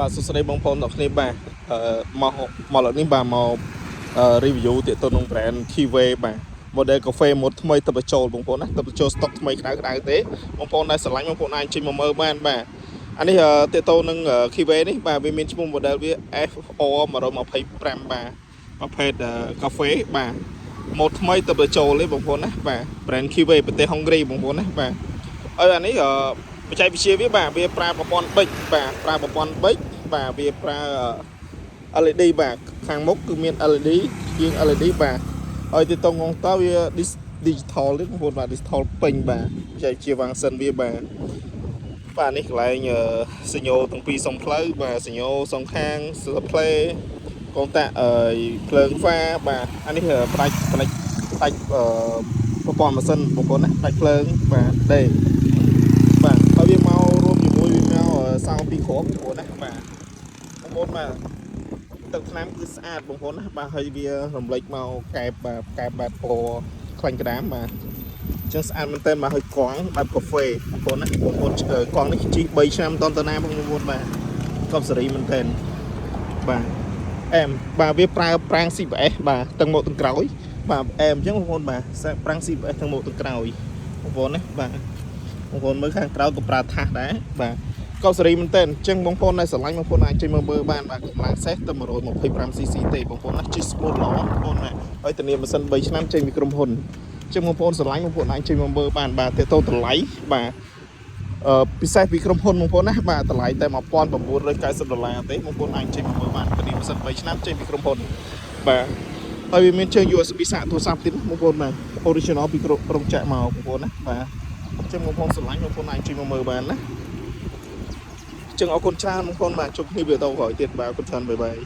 បាទសួស្តីបងប្អូនទាំងគ្នាបាទមកលើកនេះបាទមក review ទាក់ទងនឹង brand Kiwi បាទ model កាហ្វេមួយថ្មីទៅបញ្ចូលបងប្អូនណាទៅបញ្ចូល stock ថ្មីក្តៅទេបងប្អូនដែលស្រឡាញ់បងប្អូនអាចចេញមកមើលបានបាទអានេះទាក់ទងនឹង Kiwi នេះបាទវាមានឈ្មោះ model វា FO 125បាទប្រភេទកាហ្វេបាទម៉ូដថ្មីទៅបញ្ចូលទេបងប្អូនណាបាទ brand Kiwi ប្រទេសហុងគ្រីបងប្អូនណាបាទហើយអានេះបច្ចេកវិទ្យាវាបាទវាប្រើប្រព័ន្ធប៊ិចបាទប្រើប្រព័ន្ធប៊ិចបាទវាប្រើ LED បាទខាងមុខគឺមាន LED ជាង LED បាទហើយទៅតងងតវា digital ទេបងប្អូនបាទ digital ពេញបាទបច្ចេកវិទ្យាវ៉ាងសិនវាបាទនេះកន្លែងសញ្ញោទាំងពីរសុំផ្លូវបាទសញ្ញោសងខាង display កុងតាក់ភ្លើងហ្វាបាទអានេះផ្ដាច់ប្រព័ន្ធម៉ាស៊ីនបងប្អូនណាផ្ដាច់ភ្លើងបាទដេបាទហើយវាមករួមជាមួយវាមកសោពីគ្រាប់បងប្អូនណាបាទបងប្អូនបាទទឹកថ្នាំគឺស្អាតបងប្អូនណាបាទហើយវារំលេចមកកែបបែបពណ៌ខ្លាញ់ក្តាមបាទអញ្ចឹងស្អាតមែនតើមកហើយកង់បែបកាហ្វេបងប្អូនណាបងប្អូនកង់នេះជី3ឆ្នាំតទៅណាបងប្អូនបាទកប់សេរីមែនតើបាទអែមបាទវាប្រើប្រាំង CBS បាទទាំងមកទាំងក្រោយបាទអែមអញ្ចឹងបងប្អូនបាទប្រាំង CBS ទាំងមកទាំងក្រោយបងប្អូនណាបាទបងប្អូនមើលខាងក្រៅក៏ប្រើថាសដែរបាទកោសេរីមែនតើអញ្ចឹងបងប្អូនដែលស្រឡាញ់បងប្អូនអាចចេញមកមើលបានបាទកម្លាំងសេះទៅ 125cc ទេបងប្អូនណាជិះ smooth ល្អបងប្អូនណាហើយធានាម៉ាស៊ីន3ឆ្នាំចេញពីក្រុមហ៊ុនអញ្ចឹងបងប្អូនស្រឡាញ់បងប្អូនអាចចេញមកមើលបានបាទទៅតម្លៃបាទពិសេសពីក្រុមហ៊ុនបងប្អូនណាបាទតម្លៃតែ$1990ទេបងប្អូនអាចចេញមកមើលបានធានាម៉ាស៊ីន3ឆ្នាំចេញពីក្រុមហ៊ុនបាទហើយវាមានជើង USB សាកទូរស័ព្ទទៀតបងប្អូនបាទ original ពីរោងចក្រមកបងប្អូនណាបាទអញ្ចឹងបងប្អូនស្រឡាញ់បងប្អូនអាចចេញមកមើលបានណាចឹងអរគុណច្រើនបងប្អូនបាទជួបគ្នាវីដេអូក្រោយទៀតបាទអរគុណច្រើនបាយបាយ